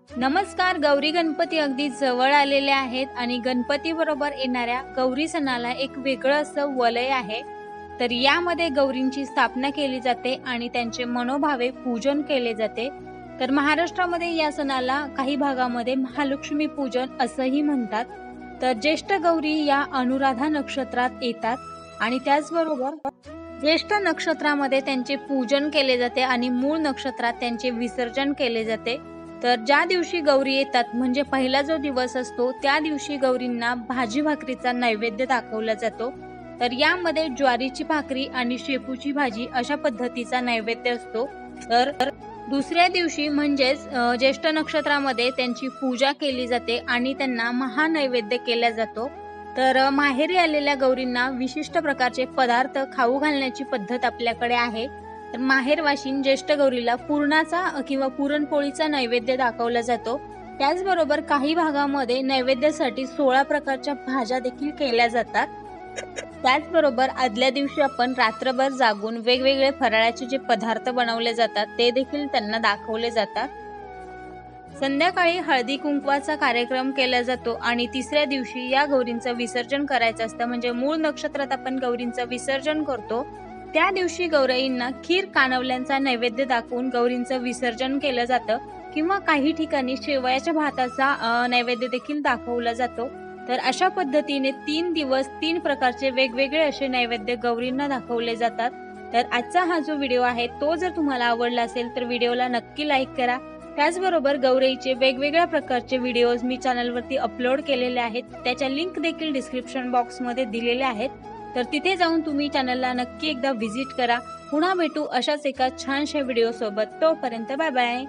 नमस्कार. गौरी गणपती अगदी जवळ आलेले आहेत आणि गणपती बरोबर येणाऱ्या गौरी सणाला एक वेगळं असं वलय आहे. तर यामध्ये गौरींची स्थापना केली जाते आणि त्यांचे मनोभावे पूजन केले जाते. तर महाराष्ट्रामध्ये या सणाला काही भागामध्ये महालक्ष्मी पूजन असंही म्हणतात. तर ज्येष्ठ गौरी या अनुराधा नक्षत्रात येतात आणि त्याचबरोबर ज्येष्ठ नक्षत्रामध्ये त्यांचे पूजन केले जाते आणि मूळ नक्षत्रात त्यांचे विसर्जन केले जाते. तर ज्या दिवशी गौरी येतात म्हणजे पहिला जो दिवस असतो त्या दिवशी गौरींना भाजी भाकरीचा नैवेद्य दाखवला जातो. तर यामध्ये ज्वारीची भाकरी आणि शेपूची भाजी अशा पद्धतीचा नैवेद्य असतो. तर दुसऱ्या दिवशी म्हणजेच ज्येष्ठ नक्षत्रामध्ये त्यांची पूजा केली जाते आणि त्यांना महानैवेद्य केला जातो. तर माहेरी आलेल्या गौरींना विशिष्ट प्रकारचे पदार्थ खाऊ घालण्याची पद्धत आपल्याकडे आहे. तर माहेरवाशीन ज्येष्ठ गौरीला पुरणाचा किंवा पुरणपोळीचा नैवेद्य दाखवला जातो. त्याचबरोबर काही भागामध्ये नैवेद्यासाठी 16 प्रकारच्या भाज्या देखील केल्या जातात. त्याचबरोबर आदल्या दिवशी आपण रात्रभर जागून वेगवेगळे फराळाचे जे पदार्थ बनवले जातात ते देखील त्यांना दाखवले जातात. संध्याकाळी हळदी कुंकवाचा कार्यक्रम केला जातो आणि तिसऱ्या दिवशी या गौरींचं विसर्जन करायचं असतं. म्हणजे मूळ नक्षत्रात आपण गौरींचं विसर्जन करतो. त्या दिवशी गौराईंना खीर कानवल्यांचा नैवेद्य दाखवून गौरींचं विसर्जन केलं जातं किंवा काही ठिकाणी शेवयाच्या भाताचा नैवेद्य देखील दाखवला जातो. तर अशा पद्धतीने 3 दिवस 3 प्रकारचे वेगवेगळे असे नैवेद्य गौरींना दाखवले जातात. तर आजचा हा जो व्हिडिओ आहे तो जर तुम्हाला आवडला असेल तर व्हिडिओला नक्की लाईक करा. त्याचबरोबर गौराईचे वेगवेगळ्या प्रकारचे व्हिडिओज मी चॅनलवरती अपलोड केलेले आहेत. त्याच्या लिंक देखील डिस्क्रिप्शन बॉक्समध्ये दिलेल्या आहेत. तर तिथे जाऊन तुम्ही चॅनलला नक्की एकदा व्हिजिट करा. पुन्हा भेटू अशाच एका छानशा व्हिडिओ सोबत. तोपर्यंत बाय बाय.